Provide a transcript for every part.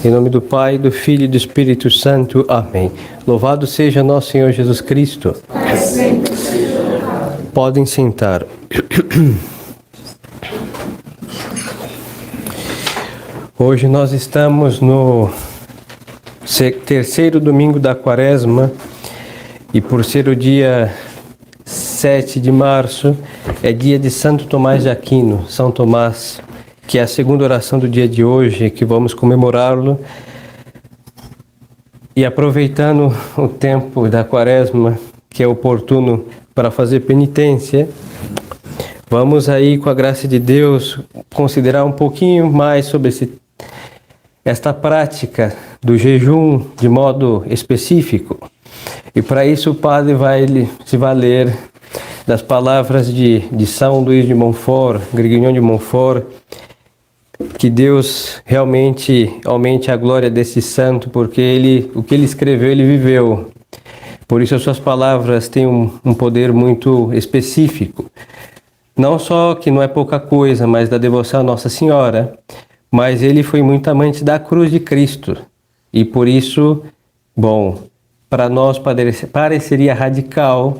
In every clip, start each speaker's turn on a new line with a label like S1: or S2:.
S1: Em nome do Pai, do Filho e do Espírito Santo. Amém. Louvado seja nosso Senhor Jesus Cristo. Podem sentar. Hoje nós estamos no terceiro domingo da Quaresma e por ser o dia 7 de março, é dia de Santo Tomás de Aquino, São Tomás, que é a segunda oração do dia de hoje, que vamos comemorá-lo. E aproveitando o tempo da Quaresma, que é oportuno para fazer penitência, vamos aí, com a graça de Deus, considerar um pouquinho mais sobre esta prática do jejum de modo específico. E para isso o padre vai se valer das palavras de São Luís de Montfort, Grignion de Montfort, que Deus realmente aumente a glória desse santo, porque o que ele escreveu, ele viveu. Por isso as suas palavras têm um poder muito específico. Não só que não é pouca coisa, mas da devoção à Nossa Senhora, mas ele foi muito amante da cruz de Cristo. E por isso, para nós pareceria radical,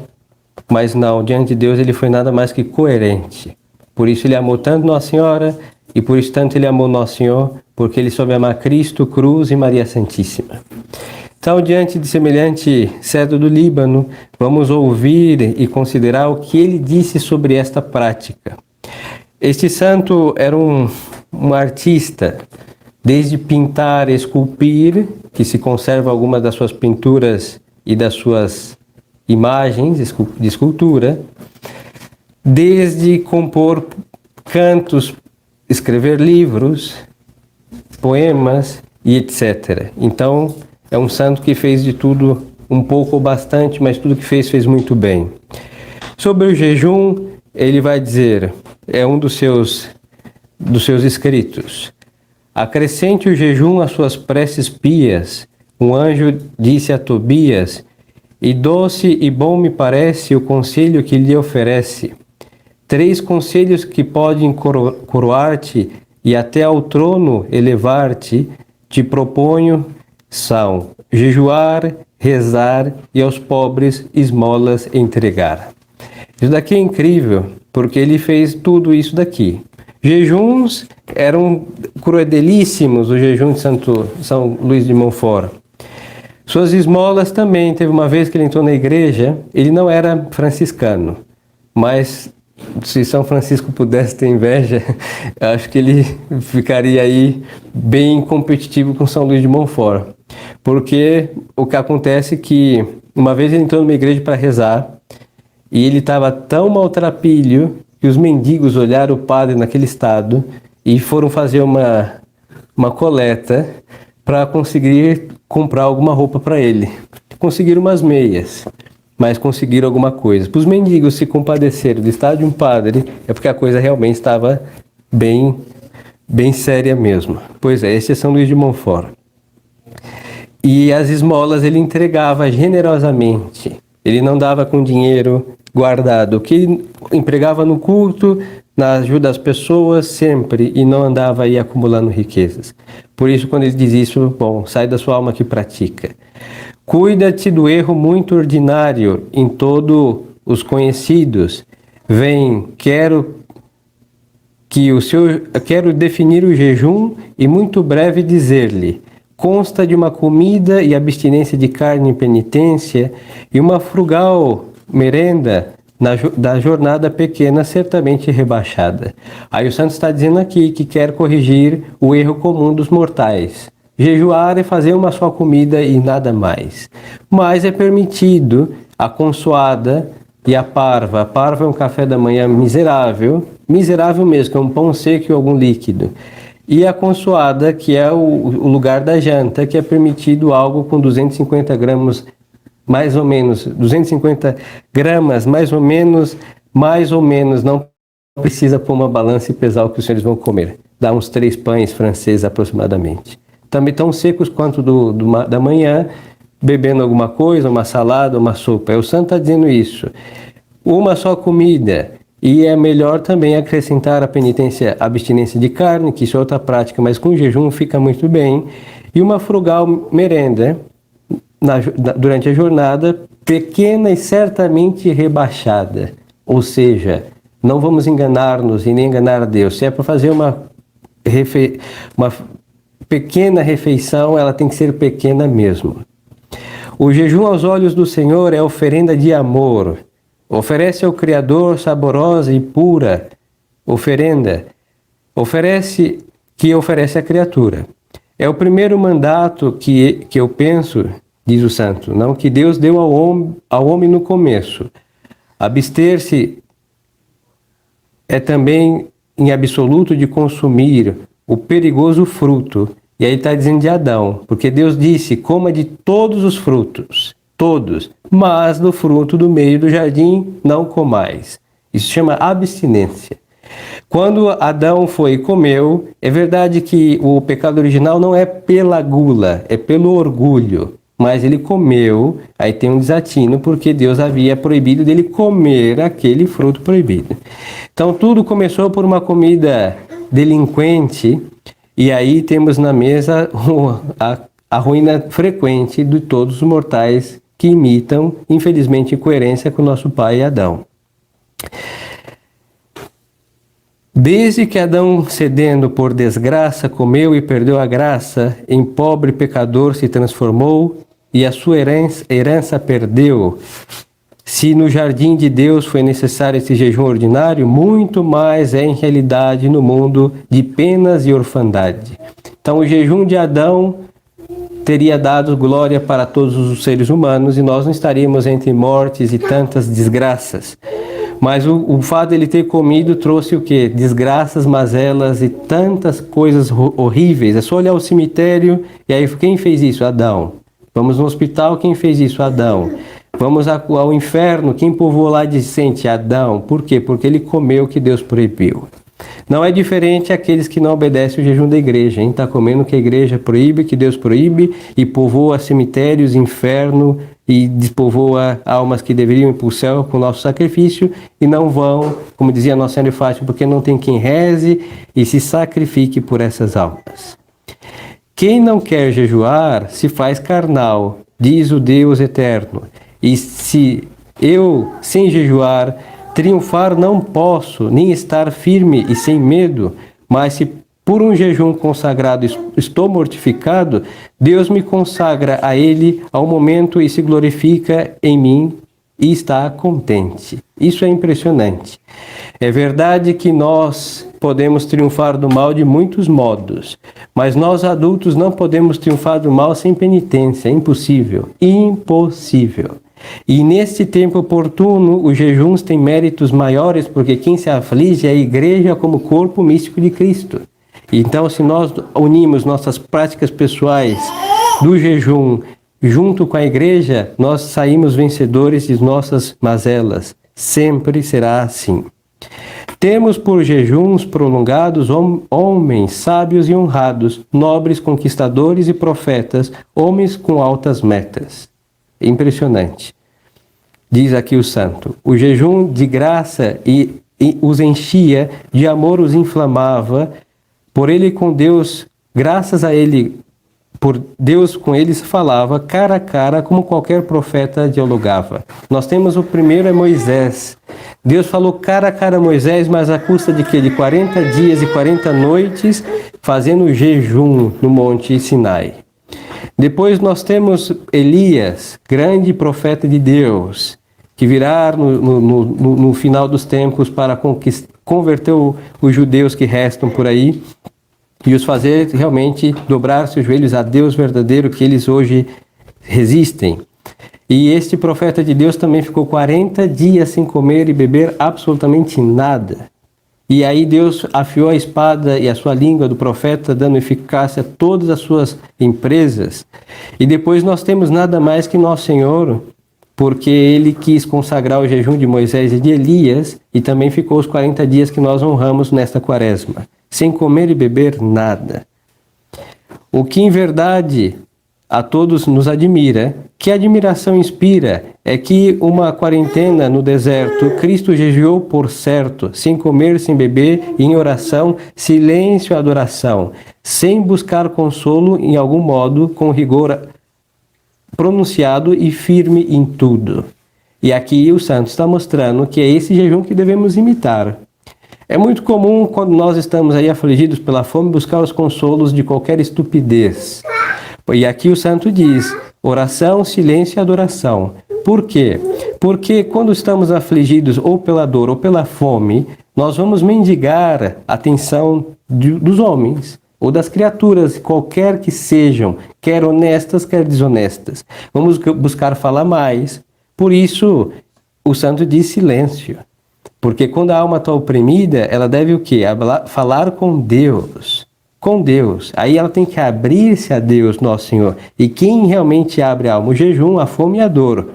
S1: mas não, diante de Deus ele foi nada mais que coerente. Por isso ele amou tanto Nossa Senhora, e por isso tanto ele amou Nosso Senhor, porque ele soube amar Cristo, cruz e Maria Santíssima. Então, diante de semelhante cedro do Líbano, vamos ouvir e considerar o que ele disse sobre esta prática. Este santo era um artista, desde pintar, esculpir, que se conserva algumas das suas pinturas e das suas imagens de escultura, desde compor cantos, escrever livros, poemas e etc. Então, é um santo que fez de tudo um pouco ou bastante, mas tudo que fez muito bem. Sobre o jejum, ele vai dizer, é um dos seus escritos: acrescente o jejum às suas preces pias. Um anjo disse a Tobias: e doce e bom me parece o conselho que lhe oferece. 3 conselhos que podem coroar-te e até ao trono elevar-te, te proponho, são jejuar, rezar e aos pobres esmolas entregar. Isso daqui é incrível, porque ele fez tudo isso daqui. Jejuns eram crudelíssimos, o jejum de São Luís de Montfort. Suas esmolas também. Teve uma vez que ele entrou na igreja, ele não era franciscano, mas se São Francisco pudesse ter inveja, acho que ele ficaria aí bem competitivo com São Luís de Montfort. Porque o que acontece é que uma vez ele entrou numa igreja para rezar e ele estava tão maltrapilho que os mendigos olharam o padre naquele estado e foram fazer uma coleta para conseguir comprar alguma roupa para ele. Conseguiram umas meias, mas conseguiram alguma coisa. Para os mendigos se compadecerem do estado de um padre, é porque a coisa realmente estava bem séria mesmo. Pois é, esse é São Luís de Montfort. E as esmolas ele entregava generosamente. Ele não dava com dinheiro guardado. O que ele empregava no culto, na ajuda às pessoas, sempre, e não andava aí acumulando riquezas. Por isso, quando ele diz isso, sai da sua alma que pratica. Cuida-te do erro muito ordinário em todos os conhecidos. Quero definir o jejum e muito breve dizer-lhe: consta de uma comida e abstinência de carne em penitência e uma frugal merenda da jornada pequena certamente rebaixada. Aí o santo está dizendo aqui que quer corrigir o erro comum dos mortais. Jejuar é fazer uma só comida e nada mais. Mas é permitido a consoada e a parva. A parva é um café da manhã miserável mesmo, que é um pão seco e algum líquido. E a consoada, que é o lugar da janta, que é permitido algo com 250 gramas, mais ou menos, 250 gramas, mais ou menos, não precisa pôr uma balança e pesar o que os senhores vão comer. Dá uns 3 pães franceses aproximadamente. Também tão secos quanto da manhã, bebendo alguma coisa, uma salada, uma sopa. O santo está dizendo isso. Uma só comida. E é melhor também acrescentar a penitência, a abstinência de carne, que isso é outra prática, mas com jejum fica muito bem. e uma frugal merenda durante a jornada, pequena e certamente rebaixada. Ou seja, não vamos enganar-nos e nem enganar a Deus. Se é para fazer uma pequena refeição, ela tem que ser pequena mesmo. O jejum aos olhos do Senhor é oferenda de amor. Oferece ao Criador saborosa e pura oferenda. Oferece à criatura. É o primeiro mandato que eu penso, diz o santo, não, que Deus deu ao homem no começo. Abster-se é também em absoluto de consumir o perigoso fruto. E aí está dizendo de Adão, porque Deus disse, coma de todos os frutos, todos, mas do fruto do meio do jardim não comais. Isso chama abstinência. Quando Adão foi e comeu, é verdade que o pecado original não é pela gula, é pelo orgulho. Mas ele comeu, aí tem um desatino, porque Deus havia proibido dele comer aquele fruto proibido. Então tudo começou por uma comida delinquente, e aí temos na mesa a ruína frequente de todos os mortais que imitam, infelizmente, incoerência com nosso pai Adão. Desde que Adão, cedendo por desgraça, comeu e perdeu a graça, em pobre pecador se transformou e a sua herança perdeu. Se no jardim de Deus foi necessário esse jejum ordinário, muito mais é em realidade no mundo de penas e orfandade. Então o jejum de Adão teria dado glória para todos os seres humanos e nós não estaríamos entre mortes e tantas desgraças. Mas o fato de ele ter comido trouxe o quê? Desgraças, mazelas e tantas coisas horríveis. É só olhar o cemitério e aí quem fez isso? Adão. Vamos no hospital, quem fez isso? Adão. Vamos ao inferno, quem povoou lá decente? Adão. Por quê? Porque ele comeu o que Deus proibiu. Não é diferente aqueles que não obedecem o jejum da igreja. Está comendo o que a igreja proíbe, que Deus proíbe, e povoa cemitérios, inferno, e despovoa almas que deveriam ir para o céu com o nosso sacrifício, e não vão, como dizia Nossa Senhora de Fátima, porque não tem quem reze e se sacrifique por essas almas. Quem não quer jejuar se faz carnal, diz o Deus eterno. E se eu, sem jejuar, triunfar não posso, nem estar firme e sem medo, mas se por um jejum consagrado estou mortificado, Deus me consagra a Ele ao momento e se glorifica em mim e está contente. Isso é impressionante. É verdade que nós podemos triunfar do mal de muitos modos, mas nós adultos não podemos triunfar do mal sem penitência. É impossível. Impossível. E neste tempo oportuno, os jejuns têm méritos maiores, porque quem se aflige é a igreja como corpo místico de Cristo. Então, se nós unimos nossas práticas pessoais do jejum junto com a igreja, nós saímos vencedores de nossas mazelas. Sempre será assim. Temos por jejuns prolongados homens sábios e honrados, nobres conquistadores e profetas, homens com altas metas. Impressionante. Diz aqui o santo, o jejum de graça e os enchia, de amor os inflamava, por ele com Deus, graças a ele, por Deus com eles falava, cara a cara, como qualquer profeta dialogava. Nós temos o primeiro é Moisés. Deus falou cara a cara a Moisés, mas à custa de quê? De 40 dias e 40 noites, fazendo jejum no Monte Sinai. Depois nós temos Elias, grande profeta de Deus, que virá no final dos tempos para converter os judeus que restam por aí e os fazer realmente dobrar seus joelhos a Deus verdadeiro que eles hoje resistem. E este profeta de Deus também ficou 40 dias sem comer e beber absolutamente nada. E aí Deus afiou a espada e a sua língua do profeta, dando eficácia a todas as suas empresas. E depois nós temos nada mais que nosso Senhor, porque ele quis consagrar o jejum de Moisés e de Elias, e também ficou os 40 dias que nós honramos nesta quaresma, sem comer e beber nada. O que em verdade a todos nos admira, que admiração inspira, é que uma quarentena no deserto, Cristo jejuou por certo, sem comer, sem beber, em oração, silêncio e adoração, sem buscar consolo em algum modo, com rigor pronunciado e firme em tudo. E aqui o santo está mostrando que é esse jejum que devemos imitar. É muito comum, quando nós estamos aí afligidos pela fome, buscar os consolos de qualquer estupidez. E aqui o santo diz: oração, silêncio e adoração. Por quê? Porque quando estamos afligidos ou pela dor ou pela fome, nós vamos mendigar a atenção dos homens ou das criaturas, qualquer que sejam, quer honestas, quer desonestas. Vamos buscar falar mais. Por isso, o santo diz silêncio. Porque quando a alma está oprimida, ela deve o quê? Falar com Deus. Com Deus. Aí ela tem que abrir-se a Deus, nosso Senhor. E quem realmente abre a alma? O jejum, a fome e a dor.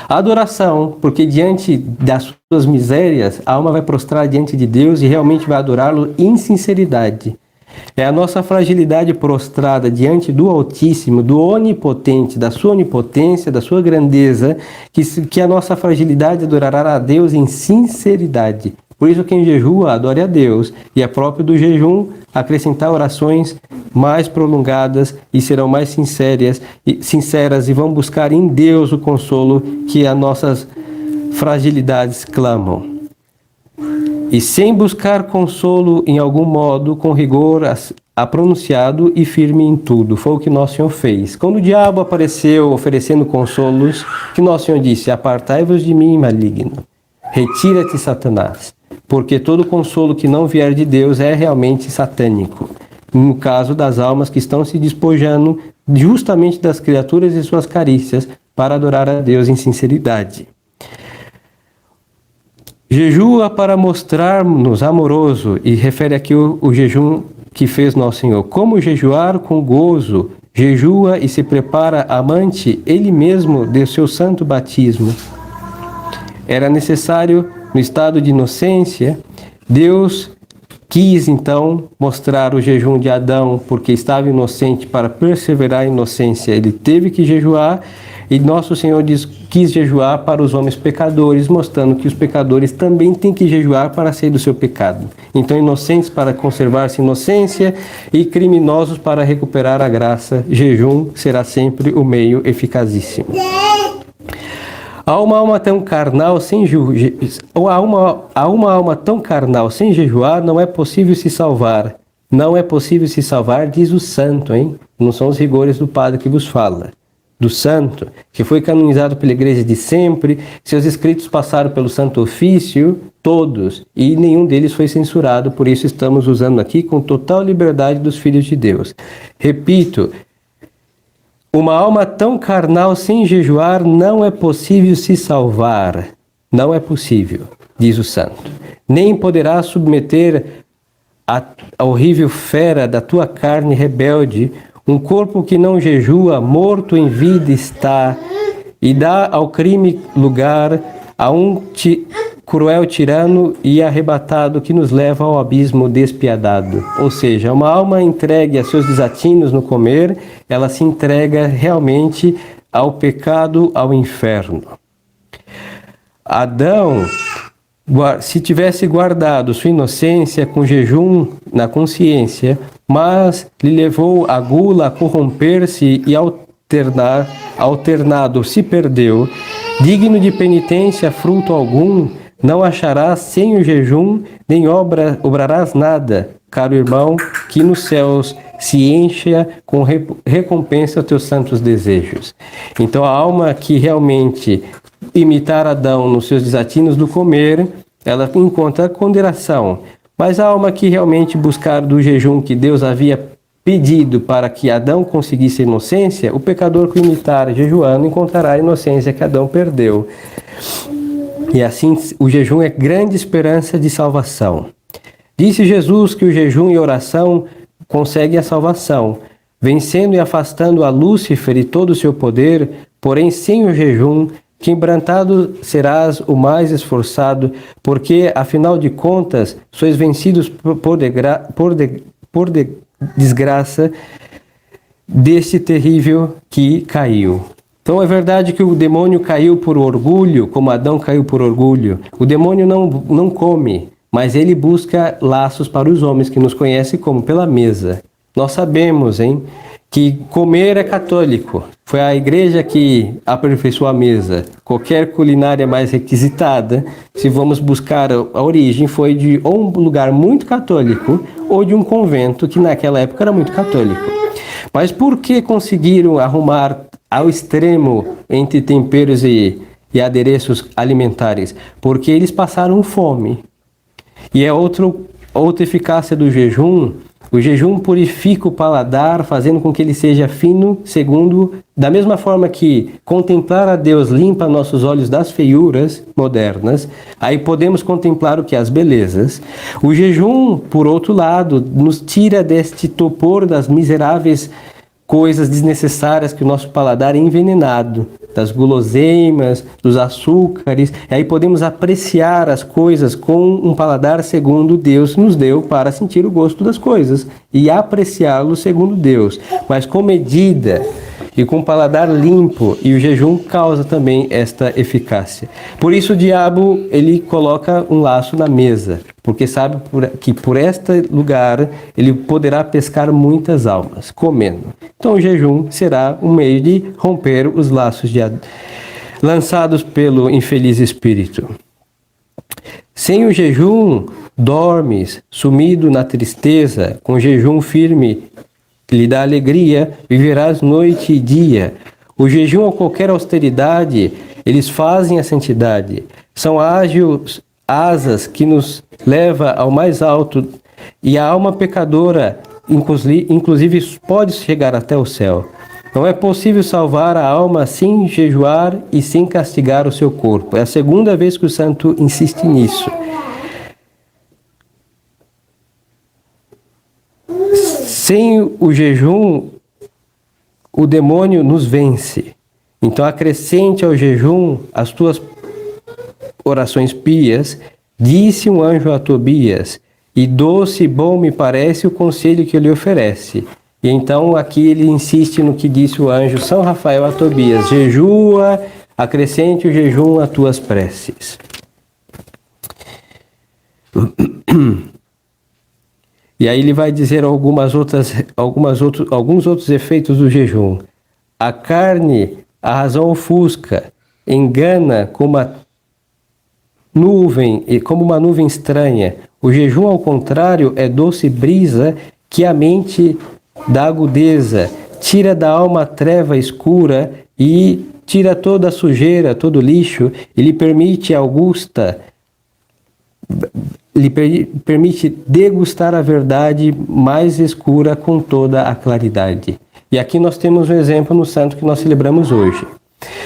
S1: A adoração, porque diante das suas misérias, a alma vai prostrar diante de Deus e realmente vai adorá-lo em sinceridade. É a nossa fragilidade prostrada diante do Altíssimo, do Onipotente, da sua onipotência, da sua grandeza, que a nossa fragilidade adorará a Deus em sinceridade. Por isso quem jejua, adore a Deus. E é próprio do jejum acrescentar orações mais prolongadas e serão mais sinceras e vão buscar em Deus o consolo que as nossas fragilidades clamam. E sem buscar consolo em algum modo, com rigor pronunciado e firme em tudo. Foi o que Nosso Senhor fez. Quando o diabo apareceu oferecendo consolos, que Nosso Senhor disse: apartai-vos de mim, maligno. Retira-te, Satanás. Porque todo consolo que não vier de Deus é realmente satânico. No caso das almas que estão se despojando justamente das criaturas e suas carícias para adorar a Deus em sinceridade. Jejua para mostrar-nos amoroso, e refere aqui o jejum que fez Nosso Senhor. Como jejuar com gozo, jejua e se prepara amante, ele mesmo de seu santo batismo. Era necessário, no estado de inocência, Deus quis então mostrar o jejum de Adão, porque estava inocente, para perseverar a inocência. Ele teve que jejuar, e Nosso Senhor quis jejuar para os homens pecadores, mostrando que os pecadores também têm que jejuar para sair do seu pecado. Então, inocentes para conservar-se inocência e criminosos para recuperar a graça, jejum será sempre o meio eficazíssimo. Há uma alma tão carnal sem jejuar, não é possível se salvar. Não é possível se salvar, diz o santo, hein? Não são os rigores do padre que vos fala. Do santo, que foi canonizado pela igreja de sempre, seus escritos passaram pelo Santo Ofício, todos, e nenhum deles foi censurado, por isso estamos usando aqui com total liberdade dos filhos de Deus. Repito, uma alma tão carnal sem jejuar não é possível se salvar. Não é possível, diz o santo. Nem poderá submeter a horrível fera da tua carne rebelde. Um corpo que não jejua, morto em vida está, e dá ao crime lugar a um cruel tirano e arrebatado que nos leva ao abismo despiadado. Ou seja, uma alma entregue a seus desatinos no comer, ela se entrega realmente ao pecado, ao inferno. Adão, se tivesse guardado sua inocência com jejum na consciência, mas lhe levou a gula a corromper-se e alternado se perdeu, digno de penitência fruto algum, não acharás sem o jejum, nem obrarás nada, caro irmão, que nos céus se encha com recompensa teus santos desejos. Então a alma que realmente imitar Adão nos seus desatinos do comer, ela encontra condenação. Mas a alma que realmente buscar do jejum que Deus havia pedido para que Adão conseguisse a inocência, o pecador que imitar jejuando encontrará a inocência que Adão perdeu. E assim o jejum é grande esperança de salvação. Disse Jesus que o jejum e oração conseguem a salvação, vencendo e afastando a Lúcifer e todo o seu poder, porém sem o jejum, quebrantado serás o mais esforçado, porque, afinal de contas, sois vencidos por desgraça deste terrível que caiu. Então é verdade que o demônio caiu por orgulho, como Adão caiu por orgulho. O demônio não come, mas ele busca laços para os homens, que nos conhecem como pela mesa. nós sabemos, que comer é católico. Foi a igreja que aperfeiçoou a mesa. Qualquer culinária mais requisitada, se vamos buscar a origem, foi de ou um lugar muito católico ou de um convento que naquela época era muito católico. Mas por que conseguiram arrumar ao extremo entre temperos e adereços alimentares? Porque eles passaram fome. E é outra eficácia do jejum. O jejum purifica o paladar, fazendo com que ele seja fino, da mesma forma que contemplar a Deus limpa nossos olhos das feiuras modernas, aí podemos contemplar o que? As belezas. O jejum, por outro lado, nos tira deste topor das miseráveis coisas desnecessárias que o nosso paladar é envenenado, das guloseimas, dos açúcares, e aí podemos apreciar as coisas com um paladar segundo Deus nos deu para sentir o gosto das coisas e apreciá-lo segundo Deus, mas com medida e com o paladar limpo, e o jejum causa também esta eficácia. Por isso o diabo, ele coloca um laço na mesa, porque sabe que por este lugar ele poderá pescar muitas almas, comendo. Então o jejum será um meio de romper os laços lançados pelo infeliz espírito. Sem o jejum, dormes, sumido na tristeza, com jejum firme, que lhe dá alegria, viverás noite e dia. O jejum ou qualquer austeridade, eles fazem a santidade. São ágeis asas que nos leva ao mais alto, e a alma pecadora, inclusive, pode chegar até o céu. Não é possível salvar a alma sem jejuar e sem castigar o seu corpo. É a segunda vez que o santo insiste nisso. Sem o jejum, o demônio nos vence. Então acrescente ao jejum as tuas orações pias, disse um anjo a Tobias, e doce e bom me parece o conselho que ele oferece. E então aqui ele insiste no que disse o anjo São Rafael a Tobias: jejua, acrescente o jejum a tuas preces. E aí ele vai dizer alguns outros efeitos do jejum. A carne, a razão ofusca, engana como uma nuvem estranha. O jejum, ao contrário, é doce brisa que a mente dá agudeza, tira da alma a treva escura e tira toda a sujeira, todo o lixo, e lhe permite degustar a verdade mais escura com toda a claridade. E aqui nós temos um exemplo no santo que nós celebramos hoje.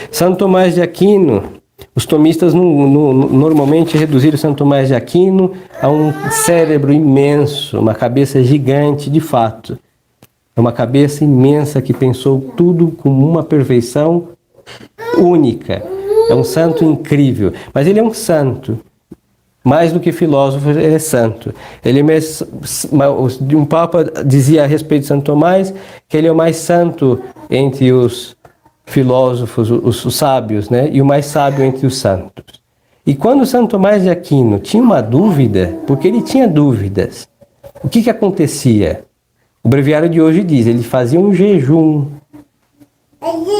S1: Santo Tomás de Aquino, os tomistas normalmente reduziram Santo Tomás de Aquino a um cérebro imenso, uma cabeça gigante de fato. É uma cabeça imensa que pensou tudo com uma perfeição única. É um santo incrível, mas ele é um santo. Mais do que filósofo, ele é santo. Um papa dizia a respeito de Santo Tomás que ele é o mais santo entre os filósofos, os sábios, né? E o mais sábio entre os santos. E quando Santo Tomás de Aquino tinha uma dúvida, porque ele tinha dúvidas, o que acontecia? O breviário de hoje diz, ele fazia um jejum,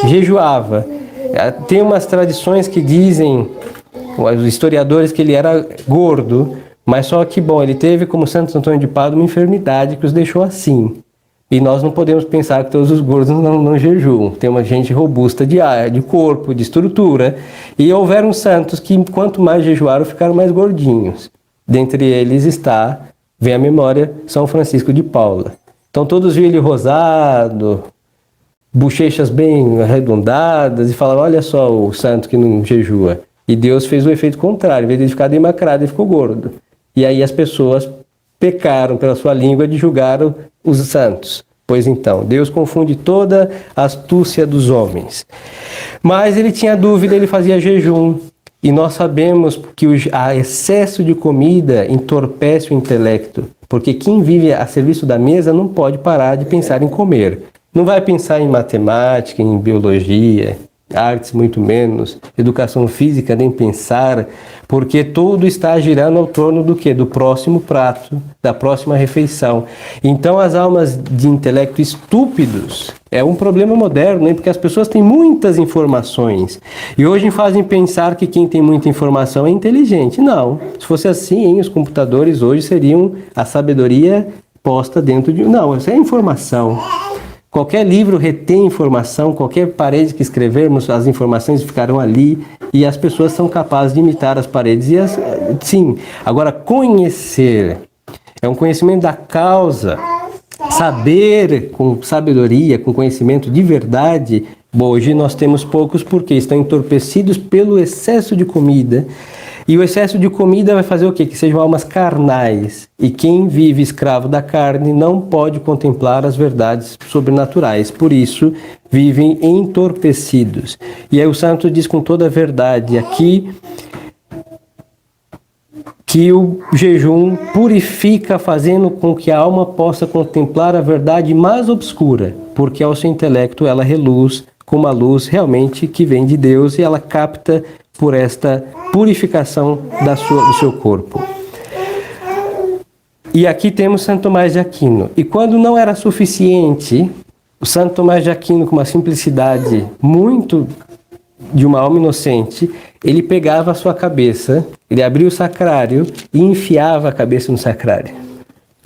S1: jejuava. Tem umas tradições que dizem, os historiadores, que ele era gordo, mas só que, ele teve, como Santo Antônio de Pádua, uma enfermidade que os deixou assim. E nós não podemos pensar que todos os gordos não jejuam. Tem uma gente robusta de corpo, de estrutura. E houveram santos que, quanto mais jejuaram, ficaram mais gordinhos. Dentre eles vem à memória, São Francisco de Paula. Então todos viam ele rosado, bochechas bem arredondadas, e falavam, olha só o santo que não jejua. E Deus fez o efeito contrário, em vez de ficar demacrado, ele ficou gordo. E aí as pessoas pecaram pela sua língua de julgar os santos. Pois então, Deus confunde toda a astúcia dos homens. Mas ele tinha dúvida, ele fazia jejum. E nós sabemos que o excesso de comida entorpece o intelecto. Porque quem vive a serviço da mesa não pode parar de pensar em comer. Não vai pensar em matemática, em biologia, artes muito menos, educação física nem pensar, porque tudo está girando ao torno do quê? Do próximo prato, da próxima refeição. Então as almas de intelecto estúpidos é um problema moderno, hein? Porque as pessoas têm muitas informações e hoje fazem pensar que quem tem muita informação é inteligente. Não, se fosse assim, hein, os computadores hoje seriam a sabedoria posta dentro de... Não, isso é informação. Qualquer livro retém informação, qualquer parede que escrevermos, as informações ficarão ali e as pessoas são capazes de imitar as paredes. Sim, agora conhecer é um conhecimento da causa, saber com sabedoria, com conhecimento de verdade. Bom, hoje nós temos poucos porque estão entorpecidos pelo excesso de comida. E o excesso de comida vai fazer o quê? Que sejam almas carnais. E quem vive escravo da carne não pode contemplar as verdades sobrenaturais. Por isso, vivem entorpecidos. E aí o santo diz com toda a verdade aqui que o jejum purifica, fazendo com que a alma possa contemplar a verdade mais obscura. Porque ao seu intelecto ela reluz com uma luz realmente que vem de Deus e ela capta por esta purificação do seu corpo. E aqui temos Santo Tomás de Aquino. E quando não era suficiente, o Santo Tomás de Aquino, com uma simplicidade muito de uma alma inocente, ele pegava a sua cabeça, ele abria o sacrário e enfiava a cabeça no sacrário.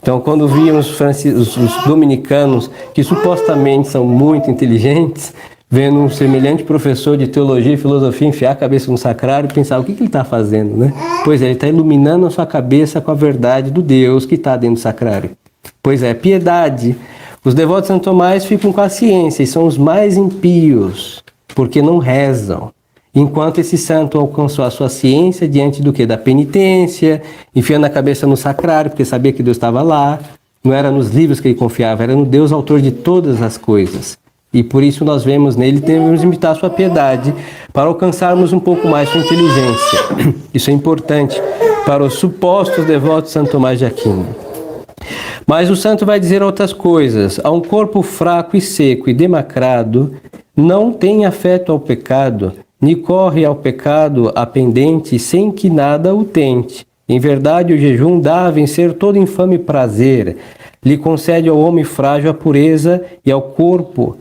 S1: Então, quando víamos os dominicanos, que supostamente são muito inteligentes, vendo um semelhante professor de teologia e filosofia enfiar a cabeça no sacrário, pensar o que ele está fazendo, né? Pois é, ele está iluminando a sua cabeça com a verdade do Deus que está dentro do sacrário. Pois é, piedade. Os devotos de Santo Tomás ficam com a ciência e são os mais impios, porque não rezam. Enquanto esse santo alcançou a sua ciência diante do quê? Da penitência, enfiando a cabeça no sacrário, porque sabia que Deus estava lá. Não era nos livros que ele confiava, era no Deus autor de todas as coisas. E por isso nós vemos nele, devemos imitar sua piedade para alcançarmos um pouco mais sua inteligência. Isso é importante para os supostos devotos de Santo Tomás de Aquino. Mas o santo vai dizer outras coisas. A um corpo fraco e seco e demacrado não tem afeto ao pecado, nem corre ao pecado a pendente sem que nada o tente. Em verdade, o jejum dá a vencer todo infame prazer, lhe concede ao homem frágil a pureza e ao corpo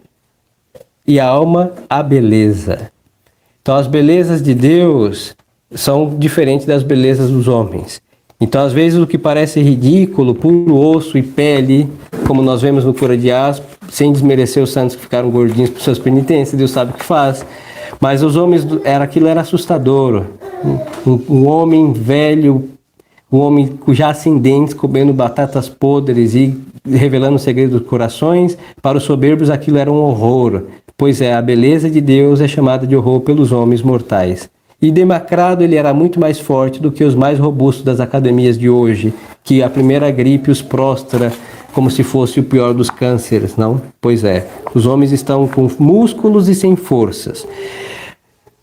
S1: e a alma a beleza. Então as belezas de Deus são diferentes das belezas dos homens. Então às vezes o que parece ridículo, puro osso e pele, como nós vemos no Cura de Ars, sem desmerecer os santos que ficaram gordinhos por suas penitências, Deus sabe o que faz. Mas os homens, aquilo era assustador. Um homem velho, um homem já sem dentes, comendo batatas podres e revelando o segredo dos corações, para os soberbos aquilo era um horror. Pois é, a beleza de Deus é chamada de horror pelos homens mortais. E demacrado ele era muito mais forte do que os mais robustos das academias de hoje, que a primeira gripe os prostra como se fosse o pior dos cânceres, não? Pois é, os homens estão com músculos e sem forças.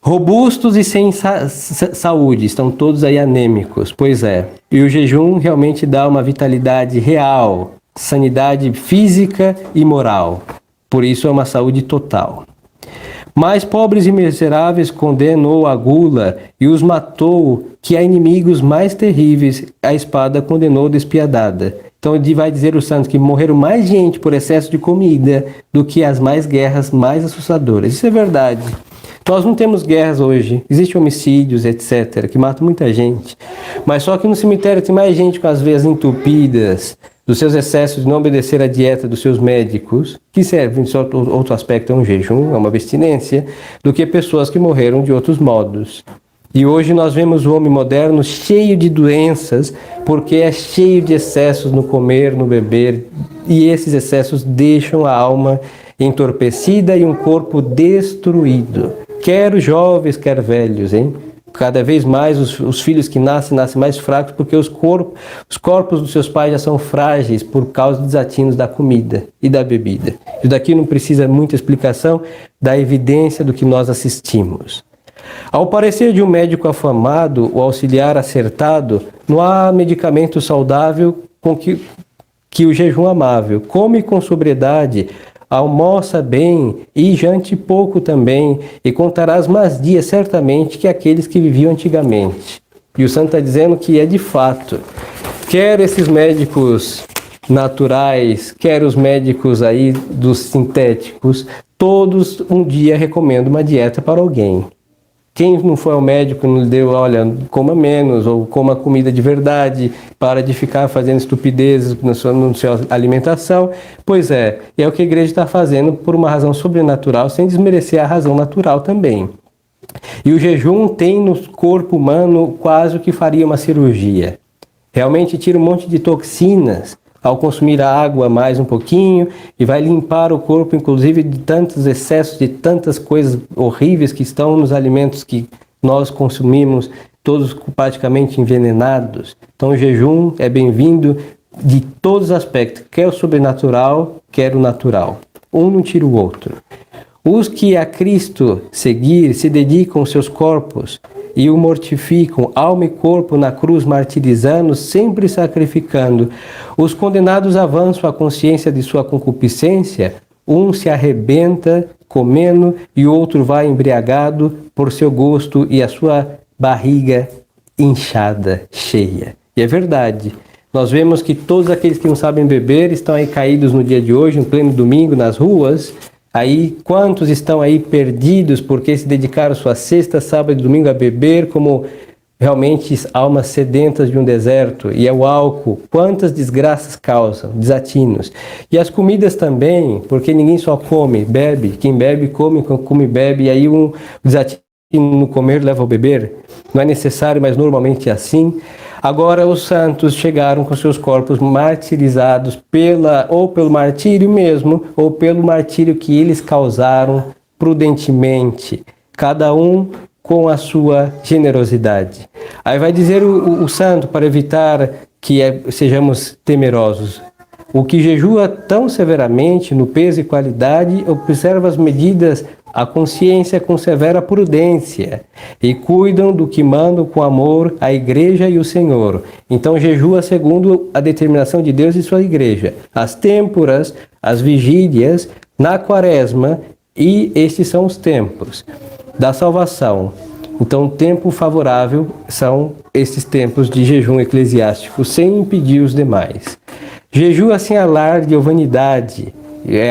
S1: Robustos e sem saúde, estão todos aí anêmicos, pois é. E o jejum realmente dá uma vitalidade real, sanidade física e moral. Por isso é uma saúde total. Mas pobres e miseráveis condenou a gula e os matou, que a inimigos mais terríveis a espada condenou despiadada. Então ele vai dizer o santo que morreram mais gente por excesso de comida do que as mais guerras mais assustadoras. Isso é verdade. Nós não temos guerras hoje, existem homicídios, etc., que matam muita gente. Mas só que no cemitério tem mais gente com as veias entupidas, dos seus excessos de não obedecer à dieta dos seus médicos, que servem, só outro aspecto é um jejum, é uma abstinência, do que pessoas que morreram de outros modos. E hoje nós vemos o homem moderno cheio de doenças, porque é cheio de excessos no comer, no beber, e esses excessos deixam a alma entorpecida e um corpo destruído. Quer jovens, quer velhos, hein? Cada vez mais os filhos que nascem mais fracos porque os corpos dos seus pais já são frágeis por causa dos desatinos da comida e da bebida. Isso daqui não precisa muita explicação da evidência do que nós assistimos. Ao parecer de um médico afamado, o auxiliar acertado, não há medicamento saudável com que o jejum amável. Come com sobriedade, almoça bem e jante pouco também, e contarás mais dias certamente que aqueles que viviam antigamente. E o santo está dizendo que é de fato, quer esses médicos naturais, quer os médicos aí dos sintéticos, todos um dia recomendam uma dieta para alguém. Quem não foi ao médico não lhe deu, olha, coma menos, ou coma comida de verdade, para de ficar fazendo estupidezes na sua alimentação. Pois é o que a igreja está fazendo por uma razão sobrenatural, sem desmerecer a razão natural também. E o jejum tem no corpo humano quase o que faria uma cirurgia. Realmente tira um monte de toxinas ao consumir a água mais um pouquinho e vai limpar o corpo, inclusive, de tantos excessos, de tantas coisas horríveis que estão nos alimentos que nós consumimos, todos praticamente envenenados. Então o jejum é bem-vindo de todos os aspectos, quer o sobrenatural, quer o natural. Um não tira o outro. Os que a Cristo seguir se dedicam seus corpos e o mortificam, alma e corpo na cruz, martirizando, sempre sacrificando. Os condenados avançam a consciência de sua concupiscência, um se arrebenta comendo e o outro vai embriagado por seu gosto e a sua barriga inchada, cheia. E é verdade. Nós vemos que todos aqueles que não sabem beber estão aí caídos no dia de hoje, em pleno domingo, nas ruas. Aí, quantos estão aí perdidos porque se dedicaram sua sexta, sábado e domingo a beber como realmente almas sedentas de um deserto? E é o álcool. Quantas desgraças causam, desatinos. E as comidas também, porque ninguém só come, bebe. Quem bebe, come, come, bebe. E aí um desatino no comer leva ao beber. Não é necessário, mas normalmente é assim. Agora os santos chegaram com seus corpos martirizados ou pelo martírio mesmo, ou pelo martírio que eles causaram prudentemente, cada um com a sua generosidade. Aí vai dizer o santo, para evitar que sejamos temerosos: o que jejua tão severamente no peso e qualidade, observa as medidas, a consciência com severa prudência, e cuidam do que mandam com amor a igreja e o Senhor. Então jejua segundo a determinação de Deus e sua igreja, as têmporas, as vigílias, na quaresma, e estes são os tempos da salvação. Então, tempo favorável são esses tempos de jejum eclesiástico, sem impedir os demais. Jejua sem alarde ou vanidade.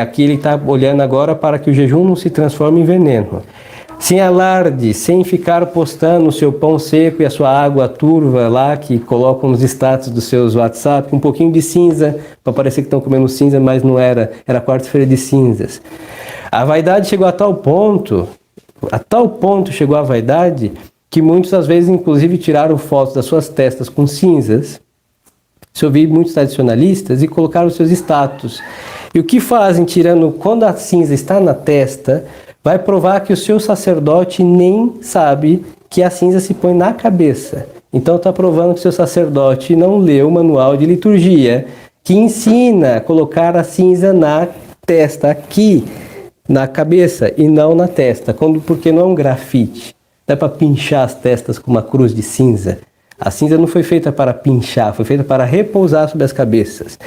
S1: Aqui ele está olhando agora para que o jejum não se transforme em veneno. Sem alarde, sem ficar postando o seu pão seco e a sua água turva lá, que colocam nos status dos seus WhatsApp, com um pouquinho de cinza, para parecer que estão comendo cinza, mas não era quarta-feira de cinzas. A vaidade chegou a tal ponto chegou a vaidade, que muitos às vezes inclusive tiraram fotos das suas testas com cinzas. Se ouvi muitos tradicionalistas e colocaram os seus status. E o que fazem tirando, quando a cinza está na testa, vai provar que o seu sacerdote nem sabe que a cinza se põe na cabeça. Então está provando que o seu sacerdote não leu o manual de liturgia, que ensina a colocar a cinza na testa, aqui, na cabeça, e não na testa, porque não é um grafite. Não é para pinchar as testas com uma cruz de cinza. A cinza não foi feita para pinchar, foi feita para repousar sobre as cabeças.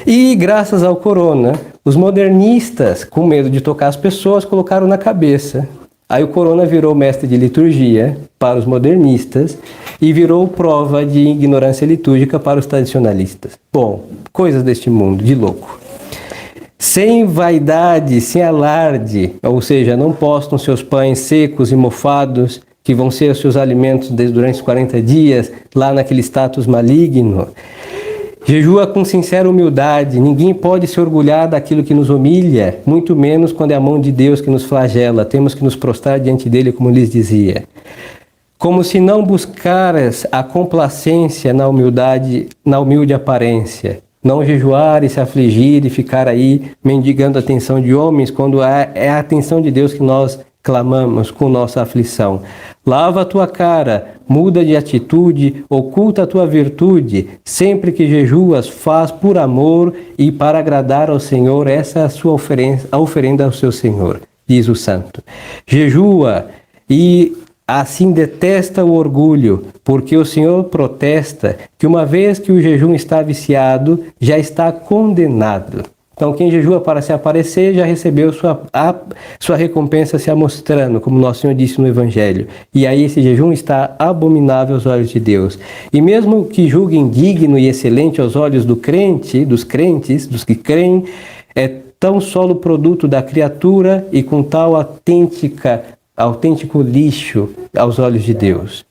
S1: E graças ao corona, os modernistas, com medo de tocar as pessoas, colocaram na cabeça. Aí o corona virou mestre de liturgia para os modernistas e virou prova de ignorância litúrgica para os tradicionalistas. Bom, coisas deste mundo, de louco. Sem vaidade, sem alarde, ou seja, não postam seus pães secos e mofados, que vão ser os seus alimentos durante os 40 dias, lá naquele status maligno. Jejua com sincera humildade. Ninguém pode se orgulhar daquilo que nos humilha, muito menos quando é a mão de Deus que nos flagela. Temos que nos prostrar diante dele, como lhes dizia. Como se não buscaras a complacência na humilde aparência. Não jejuar e se afligir e ficar aí mendigando a atenção de homens, quando é a atenção de Deus que nós clamamos com nossa aflição. Lava a tua cara, muda de atitude, oculta a tua virtude. Sempre que jejuas, faz por amor e para agradar ao Senhor. Essa é a oferenda ao seu Senhor, diz o santo. Jejua e assim detesta o orgulho, porque o Senhor protesta que uma vez que o jejum está viciado, já está condenado. Então, quem jejua para se aparecer já recebeu sua recompensa se amostrando, como nosso Senhor disse no Evangelho. E aí esse jejum está abominável aos olhos de Deus. E mesmo que julguem digno e excelente aos olhos dos crentes, dos que creem, é tão solo produto da criatura e com tal autêntico lixo aos olhos de Deus.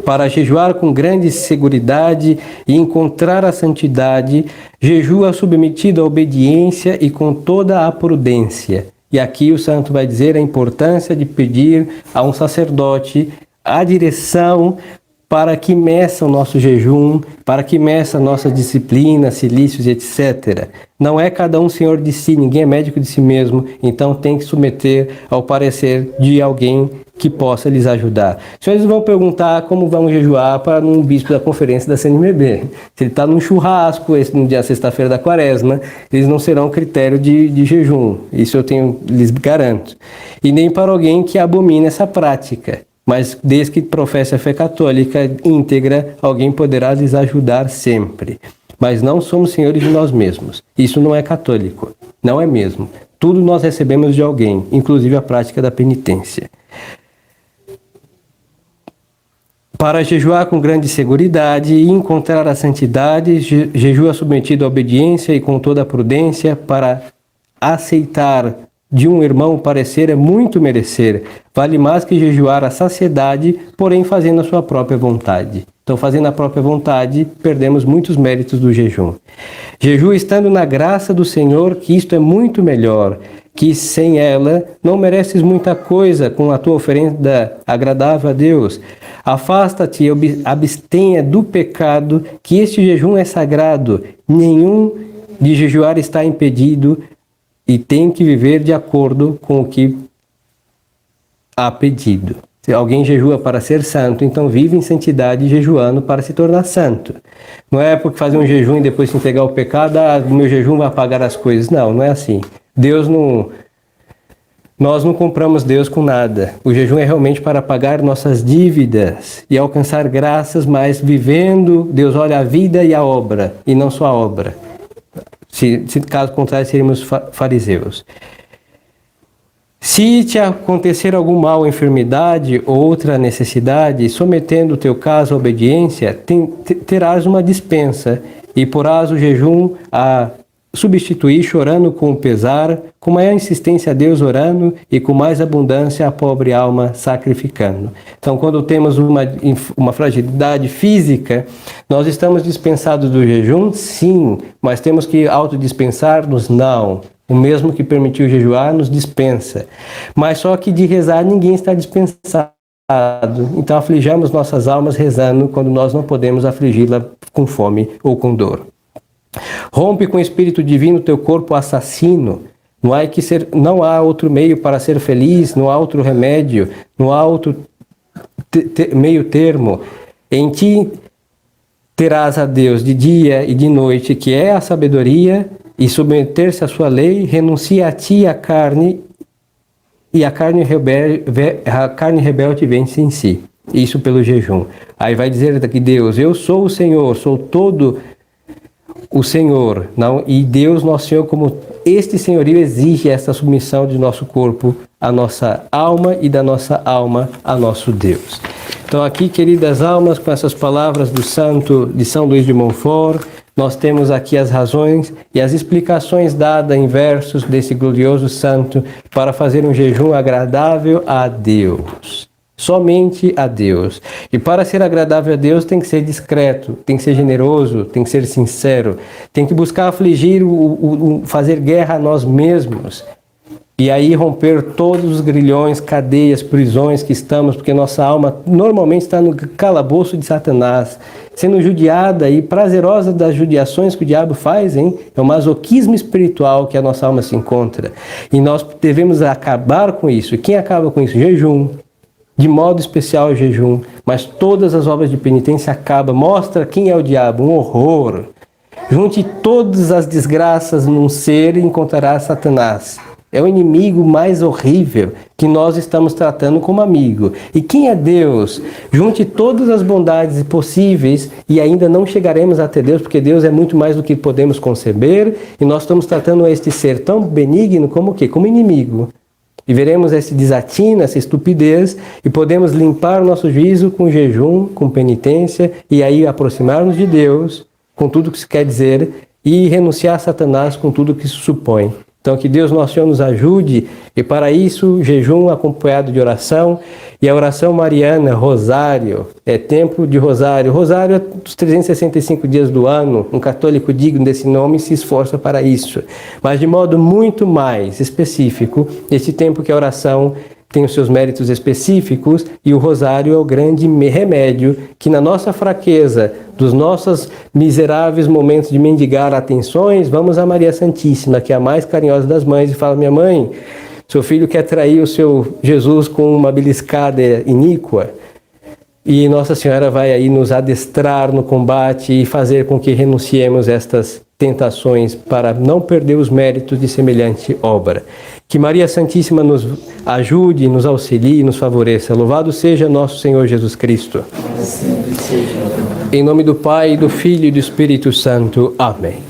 S1: Para jejuar com grande seguridade e encontrar a santidade, jejua submetido à obediência e com toda a prudência. E aqui o santo vai dizer a importância de pedir a um sacerdote a direção para que meça o nosso jejum, para que meça a nossa disciplina, silícios, etc. Não é cada um senhor de si, ninguém é médico de si mesmo, então tem que submeter ao parecer de alguém que possa lhes ajudar. Os senhores vão perguntar como vamos jejuar para um bispo da conferência da CNBB. Se ele está num churrasco, no dia sexta-feira da quaresma, eles não serão critério de jejum. Isso lhes garanto. E nem para alguém que abomina essa prática. Mas desde que professe a fé católica íntegra, alguém poderá lhes ajudar sempre. Mas não somos senhores de nós mesmos. Isso não é católico. Não é mesmo. Tudo nós recebemos de alguém, inclusive a prática da penitência. Para jejuar com grande seguridade e encontrar a santidade, jejua submetido à obediência e com toda a prudência. Para aceitar de um irmão parecer é muito merecer. Vale mais que jejuar a saciedade, porém fazendo a sua própria vontade. Então, fazendo a própria vontade, perdemos muitos méritos do jejum. Jejua estando na graça do Senhor, que isto é muito melhor, que sem ela não mereces muita coisa com a tua oferenda agradável a Deus. Afasta-te e abstenha do pecado, que este jejum é sagrado. Nenhum de jejuar está impedido e tem que viver de acordo com o que há pedido. Se alguém jejua para ser santo, então vive em santidade jejuando para se tornar santo. Não é porque fazer um jejum e depois se entregar ao pecado, o meu jejum vai apagar as coisas. Não, não é assim. Nós não compramos Deus com nada. O jejum é realmente para pagar nossas dívidas e alcançar graças, mas vivendo, Deus olha a vida e a obra, e não só a obra. Se caso contrário, seríamos fariseus. Se te acontecer algum mal, enfermidade ou outra necessidade, sometendo o teu caso à obediência, terás uma dispensa e porás o jejum a substituir chorando com pesar, com maior insistência a Deus orando e com mais abundância a pobre alma sacrificando. Então, quando temos uma fragilidade física, nós estamos dispensados do jejum? Sim, mas temos que autodispensar-nos? Não. O mesmo que permitiu jejuar nos dispensa. Mas só que de rezar ninguém está dispensado. Então aflijamos nossas almas rezando quando nós não podemos afligi-la com fome ou com dor. Rompe com o Espírito Divino teu corpo assassino. Não há outro meio para ser feliz, não há outro remédio, não há outro meio termo. Em ti terás a Deus de dia e de noite, que é a sabedoria, e submeter-se à sua lei, renuncia a ti a carne, e a carne rebelde vence em si. Isso pelo jejum. Aí vai dizer daqui Deus, eu sou o Senhor, sou todo o Senhor. Não? E Deus, nosso Senhor, como este senhorio exige essa submissão de nosso corpo à nossa alma e da nossa alma a nosso Deus. Então aqui, queridas almas, com essas palavras do santo de São Luís de Montfort, nós temos aqui as razões e as explicações dadas em versos desse glorioso santo para fazer um jejum agradável a Deus. Somente a Deus. E para ser agradável a Deus tem que ser discreto, tem que ser generoso, tem que ser sincero, tem que buscar afligir, fazer guerra a nós mesmos. E aí romper todos os grilhões, cadeias, prisões que estamos, porque nossa alma normalmente está no calabouço de Satanás, sendo judiada e prazerosa das judiações que o diabo faz, hein? É o masoquismo espiritual que a nossa alma se encontra. E nós devemos acabar com isso. E quem acaba com isso? Jejum. De modo especial o jejum. Mas todas as obras de penitência acabam. Mostra quem é o diabo. Um horror. Junte todas as desgraças num ser e encontrará Satanás. É o inimigo mais horrível que nós estamos tratando como amigo. E quem é Deus? Junte todas as bondades possíveis e ainda não chegaremos até Deus, porque Deus é muito mais do que podemos conceber, e nós estamos tratando este ser tão benigno como o quê? Como inimigo. E veremos esse desatino, essa estupidez, e podemos limpar o nosso juízo com jejum, com penitência, e aí aproximar-nos de Deus com tudo o que isso quer dizer, e renunciar a Satanás com tudo o que isso supõe. Então, que Deus Nosso Senhor nos ajude, e para isso, jejum acompanhado de oração, e a oração mariana, rosário, é tempo de rosário. Rosário é dos 365 dias do ano, um católico digno desse nome se esforça para isso. Mas de modo muito mais específico, esse tempo que a oração tem os seus méritos específicos, e o rosário é o grande remédio que na nossa fraqueza, dos nossos miseráveis momentos de mendigar atenções, vamos a Maria Santíssima, que é a mais carinhosa das mães, e fala: minha mãe, seu filho quer trair o seu Jesus com uma beliscada iníqua, e Nossa Senhora vai aí nos adestrar no combate e fazer com que renunciemos estas tentações para não perder os méritos de semelhante obra. Que Maria Santíssima nos ajude, nos auxilie e nos favoreça. Louvado seja nosso Senhor Jesus Cristo. Em nome do Pai, do Filho e do Espírito Santo. Amém.